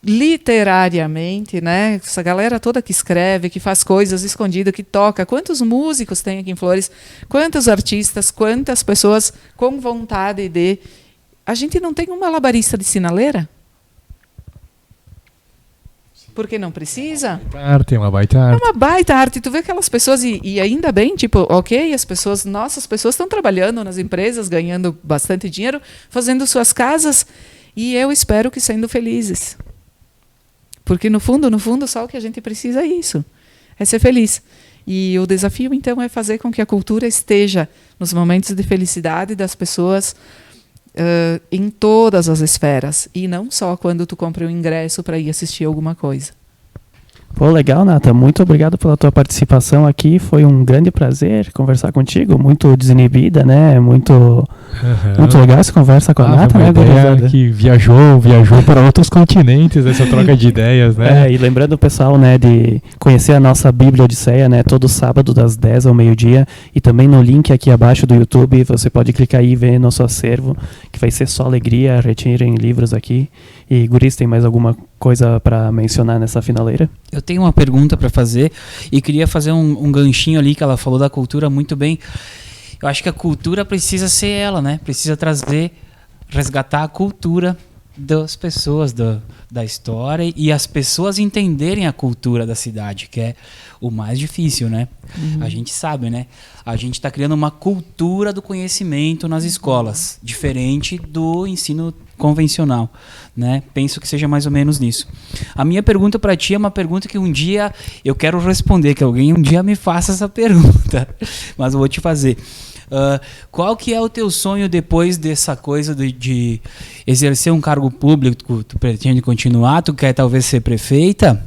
literariamente, né? Essa galera toda que escreve, que faz coisas escondidas, que toca. Quantos músicos tem aqui em Flores? Quantos artistas? Quantas pessoas com vontade de... A gente não tem um malabarista de sinaleira? Porque não precisa? Uma baita arte. É uma baita arte. Tu vê aquelas pessoas, e ainda bem, tipo, ok, nossas pessoas estão trabalhando nas empresas, ganhando bastante dinheiro, fazendo suas casas, e eu espero que sendo felizes. Porque no fundo, só o que a gente precisa é isso. É ser feliz. E o desafio, então, é fazer com que a cultura esteja nos momentos de felicidade das pessoas em todas as esferas. E não só quando tu compra um ingresso para ir assistir alguma coisa. Pô, legal, Nata. Muito obrigado pela tua participação aqui. Foi um grande prazer conversar contigo. Muito desinibida, né? Muito legal essa conversa com a Nata, né? Que viajou para outros continentes, essa troca de ideias, né? E lembrando o pessoal, né, de conhecer a nossa Bíblia Odisseia, né? Todo sábado das 10 ao meio-dia. E também no link aqui abaixo do YouTube, você pode clicar aí e ver nosso acervo, que vai ser só alegria. Retirem livros aqui. E, guris, tem mais alguma coisa para mencionar nessa finaleira? Eu tenho uma pergunta para fazer e queria fazer um ganchinho ali que ela falou da cultura muito bem. Eu acho que a cultura precisa ser ela, né? Precisa resgatar a cultura das pessoas, da história, e as pessoas entenderem a cultura da cidade, que é o mais difícil, né? Uhum. A gente sabe, né? A gente está criando uma cultura do conhecimento nas escolas, diferente do ensino convencional, né? Penso que seja mais ou menos nisso. A minha pergunta para ti é uma pergunta que um dia eu quero responder, que alguém um dia me faça essa pergunta, mas eu vou te fazer. Qual que é o teu sonho depois dessa coisa de exercer um cargo público? Tu pretende continuar? Tu quer talvez ser prefeita?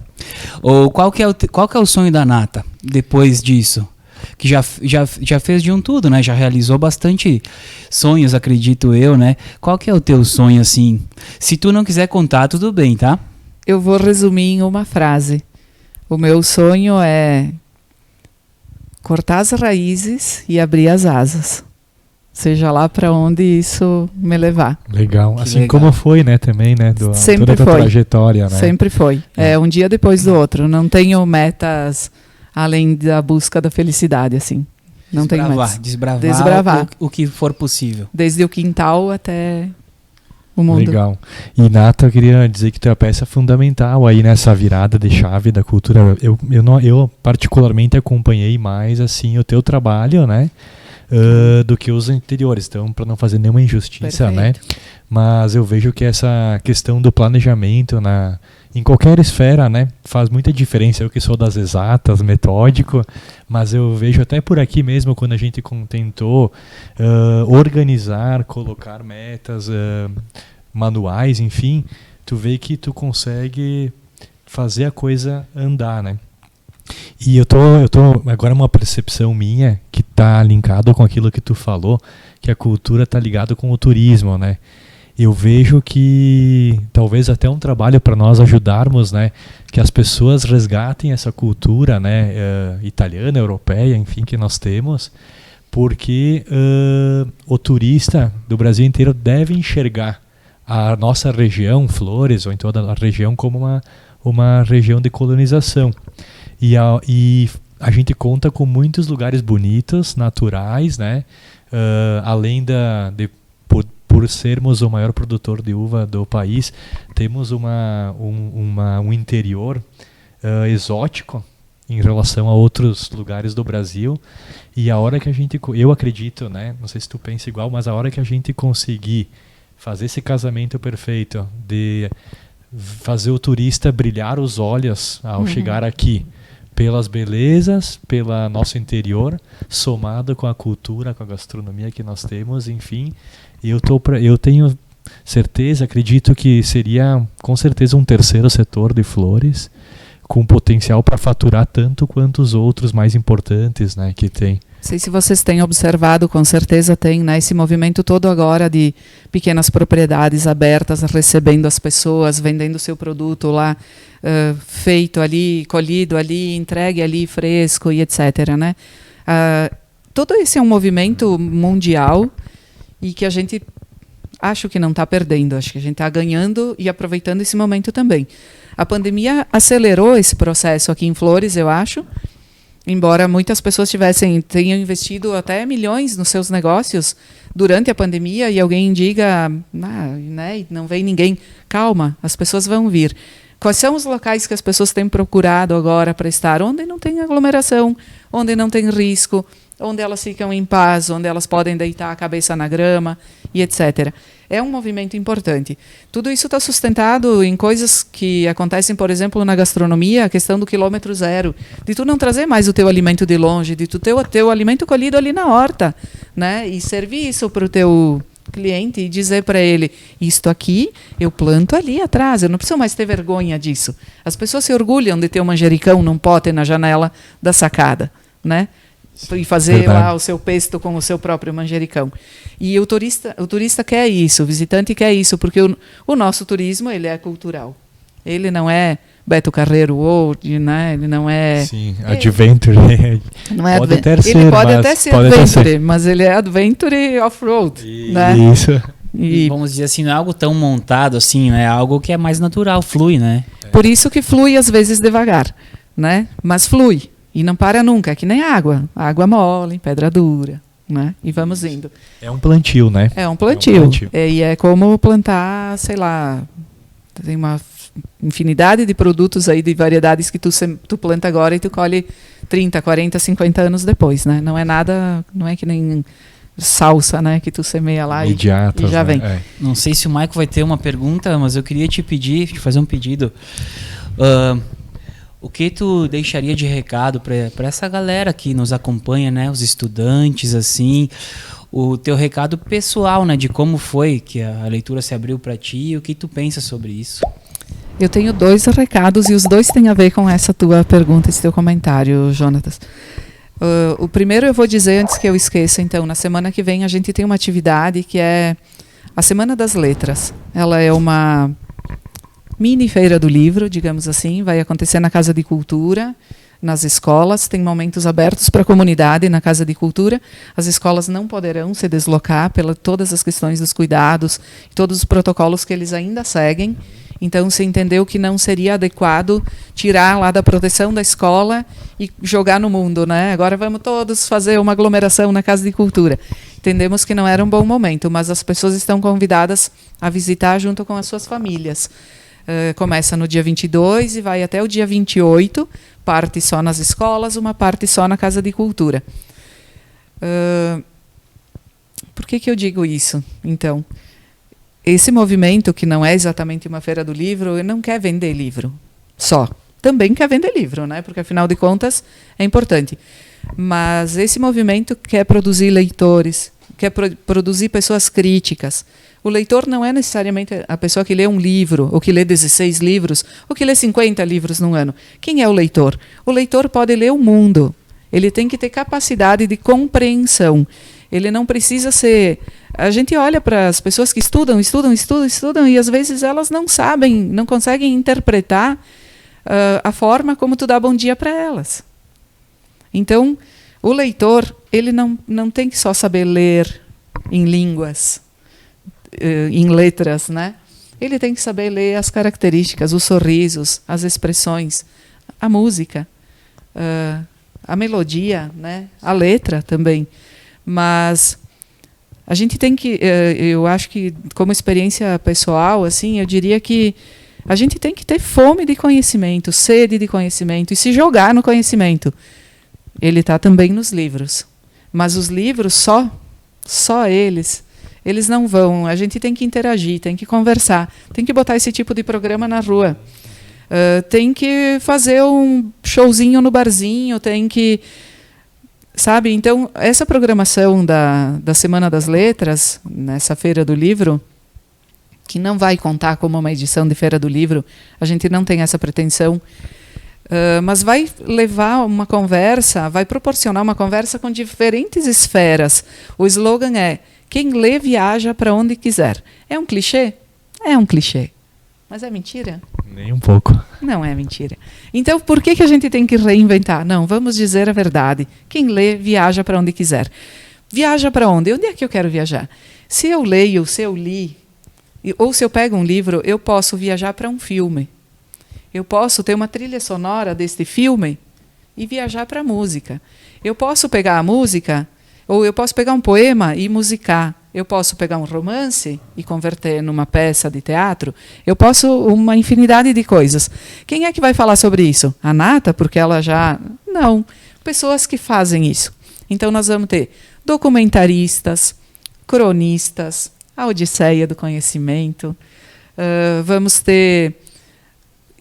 Ou qual que é o sonho da Nata depois disso? Que já fez de um tudo, né? Já realizou bastante sonhos, acredito eu, né? Qual que é o teu sonho, assim? Se tu não quiser contar, tudo bem, tá? Eu vou resumir em uma frase. O meu sonho é cortar as raízes e abrir as asas. Seja lá para onde isso me levar. Legal. Que assim legal. Como foi, né, também, né? Sempre toda a tua foi. trajetória, né? Sempre foi. É um dia depois do outro. Não tenho metas além da busca da felicidade, assim. Não tenho metas. Desbravar. O que for possível. Desde o quintal até o mundo. Legal. E, Nata, eu queria dizer que tu é a peça fundamental aí nessa virada de chave da cultura. Eu particularmente acompanhei mais, assim, o teu trabalho, né? do que os interiores. Então, para não fazer nenhuma injustiça, né? Mas eu vejo que essa questão do planejamento em qualquer esfera, né, faz muita diferença. Eu que sou das exatas, metódico, mas eu vejo até por aqui mesmo, quando a gente tentou organizar, colocar metas, manuais, enfim, tu vê que tu consegue fazer a coisa andar, né? E eu tô agora uma percepção minha que tá linkado com aquilo que tu falou, que a cultura tá ligado com o turismo, né? Eu vejo que talvez até um trabalho para nós ajudarmos, né, que as pessoas resgatem essa cultura, né, italiana, europeia, enfim, que nós temos, porque o turista do Brasil inteiro deve enxergar a nossa região, Flores, ou em toda a região, como uma região de colonização. E a gente conta com muitos lugares bonitos, naturais, né, além por sermos o maior produtor de uva do país, temos um interior exótico em relação a outros lugares do Brasil. E a hora que eu acredito, né, não sei se tu pensa igual, mas a hora que a gente conseguir fazer esse casamento perfeito de fazer o turista brilhar os olhos ao chegar aqui, pelas belezas, pelo nosso interior, somado com a cultura, com a gastronomia que nós temos, enfim, eu tenho certeza, acredito que seria com certeza um terceiro setor de Flores, com potencial para faturar tanto quanto os outros mais importantes, né, que tem. Não sei se vocês têm observado, com certeza tem, né, esse movimento todo agora de pequenas propriedades abertas, recebendo as pessoas, vendendo seu produto lá, feito ali, colhido ali, entregue ali, fresco e etc. Né? Todo esse é um movimento mundial e que a gente acho que não está perdendo, acho que a gente está ganhando e aproveitando esse momento também. A pandemia acelerou esse processo aqui em Flores, eu acho, embora muitas pessoas tenham investido até milhões nos seus negócios durante a pandemia e alguém diga, né, não vem ninguém, calma, as pessoas vão vir. Quais são os locais que as pessoas têm procurado agora para estar? Onde não tem aglomeração, onde não tem risco, onde elas ficam em paz, onde elas podem deitar a cabeça na grama e etc. É um movimento importante. Tudo isso está sustentado em coisas que acontecem, por exemplo, na gastronomia, a questão do quilômetro zero, de tu não trazer mais o teu alimento de longe, de tu ter o teu alimento colhido ali na horta, né? E servir isso para o teu cliente e dizer para ele, isto aqui eu planto ali atrás, eu não preciso mais ter vergonha disso. As pessoas se orgulham de ter um manjericão num pote na janela da sacada, né? E fazer lá o seu pesto com o seu próprio manjericão. E o turista quer isso, o visitante quer isso, porque o nosso turismo ele é cultural. Ele não é Beto Carreiro World, né? Ele não é... Sim, adventure. Não é pode ele pode até ser adventure, mas ele é adventure off-road. Né? Isso. E vamos dizer assim, não é algo tão montado assim, né? É algo que é mais natural, flui, né? Por isso que flui às vezes devagar, né? Mas flui. E não para nunca, é que nem água. Água mole, pedra dura, né? E vamos indo. É um plantio, né? É um plantio. E é como plantar, sei lá, tem uma infinidade de produtos aí, de variedades que tu planta agora e tu colhe 30, 40, 50 anos depois, né? Não é nada, não é que nem salsa, né? Que tu semeia lá e já vem. É. Não sei se o Maico vai ter uma pergunta, mas eu queria te fazer um pedido. O que tu deixaria de recado para essa galera que nos acompanha, né? Os estudantes, assim, o teu recado pessoal, né? De como foi que a leitura se abriu para ti e o que tu pensa sobre isso? Eu tenho 2 recados e os 2 têm a ver com essa tua pergunta, esse teu comentário, Jonatas. O primeiro eu vou dizer antes que eu esqueça, então, na semana que vem a gente tem uma atividade que é a Semana das Letras. Ela é uma mini feira do livro, digamos assim, vai acontecer na Casa de Cultura, nas escolas, tem momentos abertos para a comunidade na Casa de Cultura. As escolas não poderão se deslocar pelas todas as questões dos cuidados, todos os protocolos que eles ainda seguem. Então, se entendeu que não seria adequado tirar lá da proteção da escola e jogar no mundo, né? Agora vamos todos fazer uma aglomeração na Casa de Cultura. Entendemos que não era um bom momento, mas as pessoas estão convidadas a visitar junto com as suas famílias. Começa no dia 22 e vai até o dia 28, parte só nas escolas, uma parte só na Casa de Cultura. Por que eu digo isso? Então, esse movimento, que não é exatamente uma feira do livro, não quer vender livro só. Também quer vender livro, né? Porque, afinal de contas, é importante. Mas esse movimento quer produzir leitores, quer produzir pessoas críticas. O leitor não é necessariamente a pessoa que lê um livro, ou que lê 16 livros, ou que lê 50 livros num ano. Quem é o leitor? O leitor pode ler o mundo. Ele tem que ter capacidade de compreensão. Ele não precisa ser... A gente olha para as pessoas que estudam, e às vezes elas não sabem, não conseguem interpretar a forma como tu dá bom dia para elas. Então, o leitor, ele não tem que só saber ler em línguas, em letras, né? Ele tem que saber ler as características, os sorrisos, as expressões, a música, a melodia, né? A letra também. Mas a gente tem que, eu acho que, como experiência pessoal, assim, eu diria que a gente tem que ter fome de conhecimento, sede de conhecimento, e se jogar no conhecimento. Ele está também nos livros. Mas os livros, só eles não vão. A gente tem que interagir, tem que conversar, tem que botar esse tipo de programa na rua. Tem que fazer um showzinho no barzinho, tem que... Sabe? Então, essa programação da Semana das Letras, nessa Feira do Livro, que não vai contar como uma edição de Feira do Livro, a gente não tem essa pretensão, mas vai levar uma conversa, vai proporcionar uma conversa com diferentes esferas. O slogan é: quem lê viaja para onde quiser. É um clichê? É um clichê. Mas é mentira? Nem um pouco. Não é mentira. Então, por que a gente tem que reinventar? Não, vamos dizer a verdade. Quem lê, viaja para onde quiser. Viaja para onde? Onde é que eu quero viajar? Se eu leio, se eu li, ou se eu pego um livro, eu posso viajar para um filme. Eu posso ter uma trilha sonora deste filme e viajar para a música. Eu posso pegar a música, ou eu posso pegar um poema e musicar. Eu posso pegar um romance e converter numa peça de teatro. Eu posso uma infinidade de coisas. Quem é que vai falar sobre isso? A Nata, porque ela já... Não. Pessoas que fazem isso. Então, nós vamos ter documentaristas, cronistas, a Odisseia do Conhecimento. Vamos ter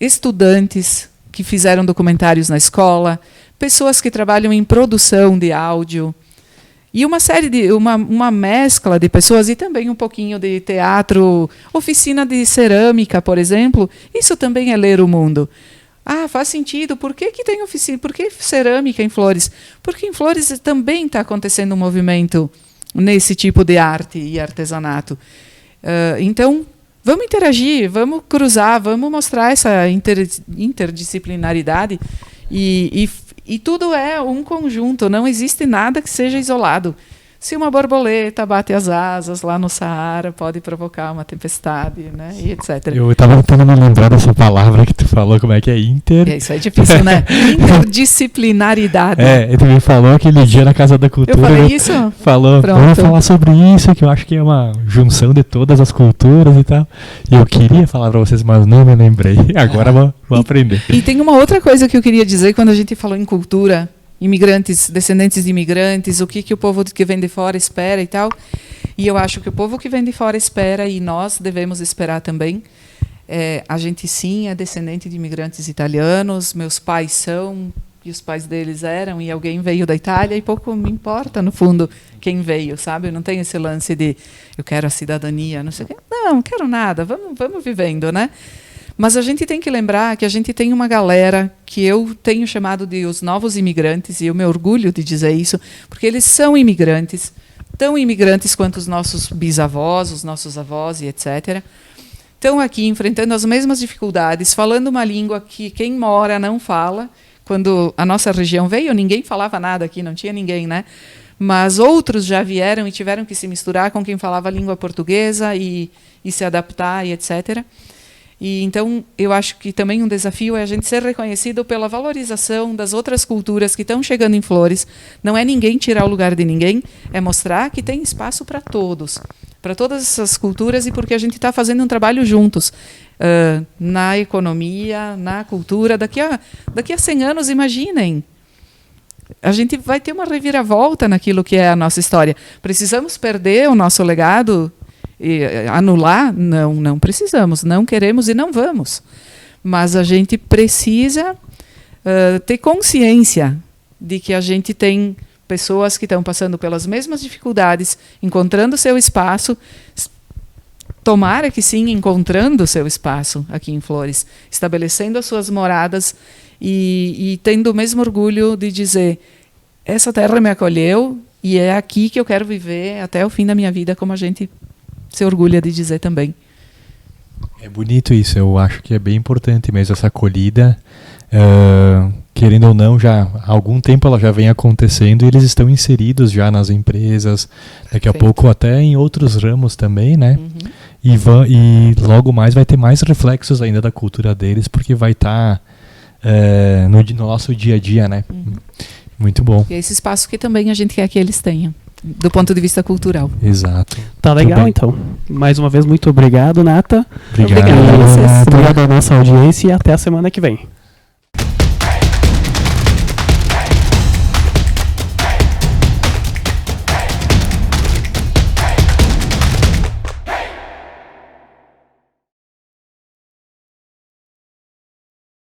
estudantes que fizeram documentários na escola, pessoas que trabalham em produção de áudio, e uma série de uma mescla de pessoas, e também um pouquinho de teatro, oficina de cerâmica, por exemplo. Isso também é ler o mundo. Ah, faz sentido. Por que tem oficina? Por que cerâmica em Flores? Porque em Flores também está acontecendo um movimento nesse tipo de arte e artesanato. Então, vamos interagir, vamos cruzar, vamos mostrar essa interdisciplinaridade e tudo é um conjunto, não existe nada que seja isolado. Se uma borboleta bate as asas lá no Saara, pode provocar uma tempestade, né? E etc. Eu estava tentando me lembrar dessa palavra que tu falou, como é que é? Isso é difícil, né? Interdisciplinaridade. Ele também falou aquele dia na Casa da Cultura. Eu falei isso? Falou, Pronto. Vamos falar sobre isso, que eu acho que é uma junção de todas as culturas e tal. E eu queria falar para vocês, mas não me lembrei. Agora vou aprender. E tem uma outra coisa que eu queria dizer quando a gente falou em cultura, imigrantes, descendentes de imigrantes, o que o povo que vem de fora espera e tal. E eu acho que o povo que vem de fora espera, e nós devemos esperar também. A gente, sim, é descendente de imigrantes italianos, meus pais são, e os pais deles eram, e alguém veio da Itália, e pouco me importa, no fundo, quem veio, sabe? Eu não tenho esse lance de eu quero a cidadania, não sei o quê. Não quero nada, vamos vivendo, né? Mas a gente tem que lembrar que a gente tem uma galera que eu tenho chamado de os novos imigrantes, e eu me orgulho de dizer isso, porque eles são imigrantes, tão imigrantes quanto os nossos bisavós, os nossos avós e etc. Estão aqui enfrentando as mesmas dificuldades, falando uma língua que quem mora não fala. Quando a nossa região veio, ninguém falava nada aqui, não tinha ninguém, né? Mas outros já vieram e tiveram que se misturar com quem falava a língua portuguesa e se adaptar e etc. E então, eu acho que também um desafio é a gente ser reconhecido pela valorização das outras culturas que estão chegando em Flores. Não é ninguém tirar o lugar de ninguém, é mostrar que tem espaço para todos, para todas essas culturas, e porque a gente está fazendo um trabalho juntos, na economia, na cultura. Daqui a 100 anos, imaginem, a gente vai ter uma reviravolta naquilo que é a nossa história. Precisamos perder o nosso legado e anular? Não precisamos, não queremos e não vamos. Mas a gente precisa ter consciência de que a gente tem pessoas que estão passando pelas mesmas dificuldades, encontrando seu espaço. Tomara que sim, encontrando seu espaço aqui em Flores, estabelecendo as suas moradas e tendo o mesmo orgulho de dizer: essa terra me acolheu e é aqui que eu quero viver até o fim da minha vida, como a gente se orgulha de dizer também. É bonito isso, eu acho que é bem importante mesmo essa acolhida. Querendo ou não, já há algum tempo ela já vem acontecendo e eles estão inseridos já nas empresas, daqui a pouco até em outros ramos também, né? E logo mais vai ter mais reflexos ainda da cultura deles, porque vai estar no nosso dia a dia, né? Muito bom. E é esse espaço que também a gente quer que eles tenham, do ponto de vista cultural. Exato. Tá legal, então. Mais uma vez, muito obrigado, Nata. Obrigado. Obrigada a vocês. Obrigado à nossa audiência e até a semana que vem.